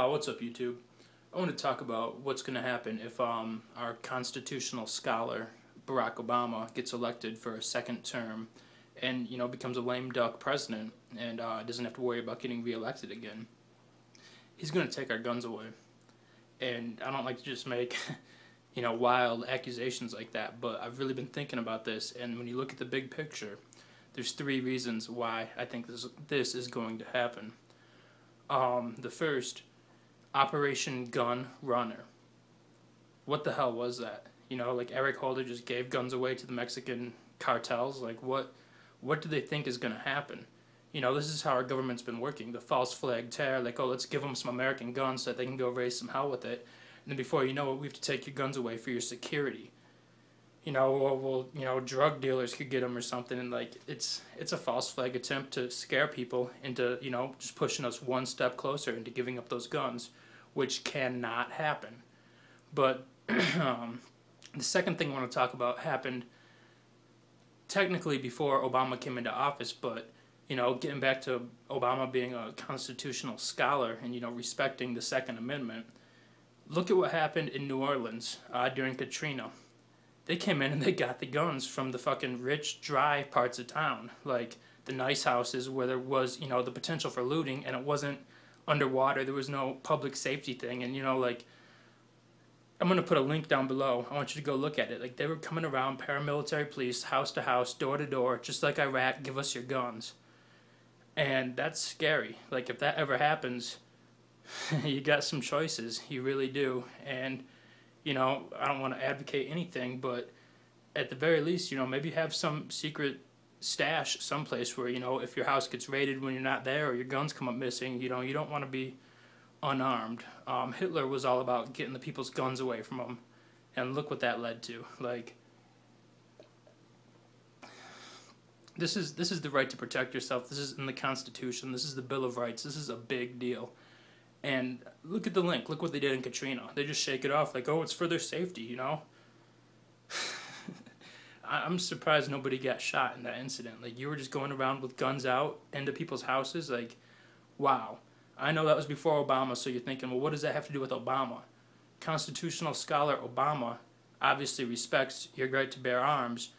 What's up, YouTube? I want to talk about what's going to happen if our constitutional scholar Barack Obama gets elected for a second term, and becomes a lame duck president and doesn't have to worry about getting reelected again. He's going to take our guns away, and I don't like to just make wild accusations like that, but I've really been thinking about this, and when you look at the big picture, there's three reasons why I think this is going to happen. The first, Operation Gun+runner. What the hell was that? Like Eric Holder just gave guns away to the Mexican cartels. Like what do they think is going to happen? This is how our government's been working. The false flag terror, like, oh, let's give them some American guns so that they can go raise some hell with it. And then before you know it, we have to take your guns away for your security. Drug dealers could get them or something, and like it's a false flag attempt to scare people into just pushing us one step closer into giving up those guns, which cannot happen. But the second thing I want to talk about happened technically before Obama came into office, but getting back to Obama being a constitutional scholar and respecting the Second Amendment. Look at what happened in New Orleans during Katrina. They came in and they got the guns from the fucking rich, dry parts of town, like the nice houses where there was, the potential for looting, and it wasn't underwater. There was no public safety thing, and like, I'm gonna put a link down below. I want you to go look at it. Like, they were coming around, paramilitary police, house to house, door to door, just like Iraq. Give us your guns, and that's scary. Like, if that ever happens, you got some choices. You really do, and. I don't want to advocate anything, but at the very least, maybe have some secret stash someplace where, if your house gets raided when you're not there or your guns come up missing, you don't want to be unarmed. Hitler was all about getting the people's guns away from them, and look what that led to. Like, this is the right to protect yourself. This is in the Constitution. This is the Bill of Rights. This is a big deal. And look at the link. Look what they did in Katrina. They just shake it off like, oh, it's for their safety, I'm surprised nobody got shot in that incident. Like, you were just going around with guns out into people's houses. Like, wow. I know that was before Obama, so you're thinking, well, what does that have to do with Obama? Constitutional scholar Obama obviously respects your right to bear arms,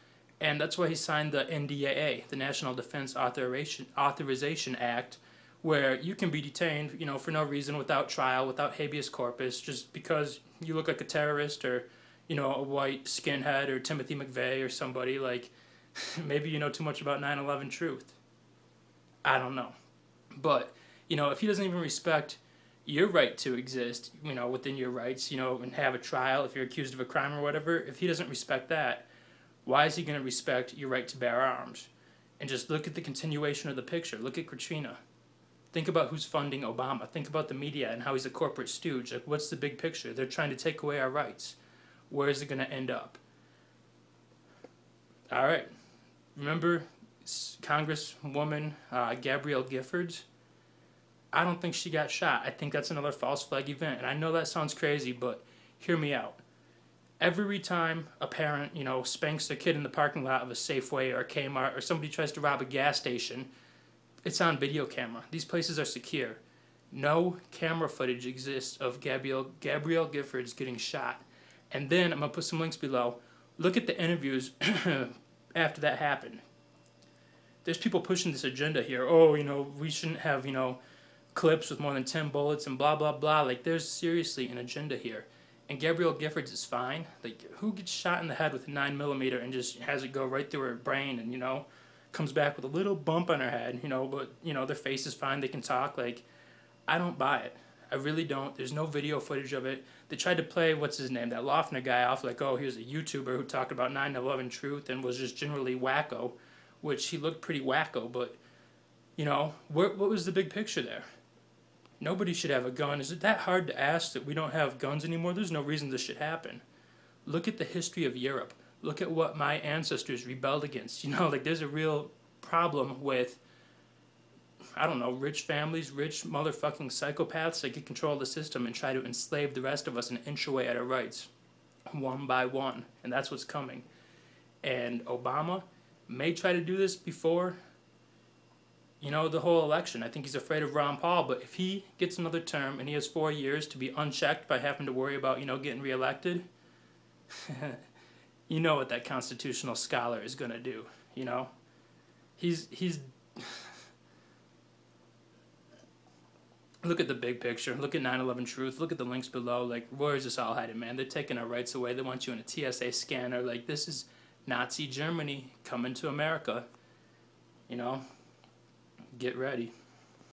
and that's why he signed the NDAA, the National Defense Authorization Act, where you can be detained, for no reason, without trial, without habeas corpus, just because you look like a terrorist or, a white skinhead or Timothy McVeigh or somebody. Like, maybe you know too much about 9/11 truth. I don't know. But, if he doesn't even respect your right to exist, within your rights, and have a trial if you're accused of a crime or whatever, if he doesn't respect that, why is he going to respect your right to bear arms? And just look at the continuation of the picture. Look at Katrina. Think about who's funding Obama. Think about the media and how he's a corporate stooge. Like, what's the big picture? They're trying to take away our rights. Where is it going to end up? All right. Remember Congresswoman Gabrielle Giffords? I don't think she got shot. I think that's another false flag event. And I know that sounds crazy, but hear me out. Every time a parent, spanks their kid in the parking lot of a Safeway or a Kmart, or somebody tries to rob a gas station, it's on video camera. These places are secure. No camera footage exists of Gabrielle Giffords getting shot. And then I'm going to put some links below. Look at the interviews after that happened. There's people pushing this agenda here. Oh, we shouldn't have, clips with more than 10 bullets and blah, blah, blah. Like, there's seriously an agenda here. And Gabrielle Giffords is fine. Like, who gets shot in the head with a 9mm and just has it go right through her brain and, comes back with a little bump on her head, but, their face is fine, they can talk. Like, I don't buy it. I really don't. There's no video footage of it. They tried to play, what's his name, that Loeffner guy off, like, oh, he was a YouTuber who talked about 9/11 truth and was just generally wacko, which he looked pretty wacko, but, what was the big picture there? Nobody should have a gun. Is it that hard to ask that we don't have guns anymore? There's no reason this should happen. Look at the history of Europe. Look at what my ancestors rebelled against. Like, there's a real problem with, I don't know, rich families, rich motherfucking psychopaths that get control of the system and try to enslave the rest of us and inch away at our rights, one by one. And that's what's coming. And Obama may try to do this before you know, the whole election. I think he's afraid of Ron Paul, but if he gets another term and he has 4 years to be unchecked by having to worry about, you know, getting reelected, you know what that constitutional scholar is going to do, you know? He's look at the big picture. Look at 9/11 Truth. Look at the links below. Like, where is this all headed, man? They're taking our rights away. They want you in a TSA scanner. Like, this is Nazi Germany coming to America. You know, get ready.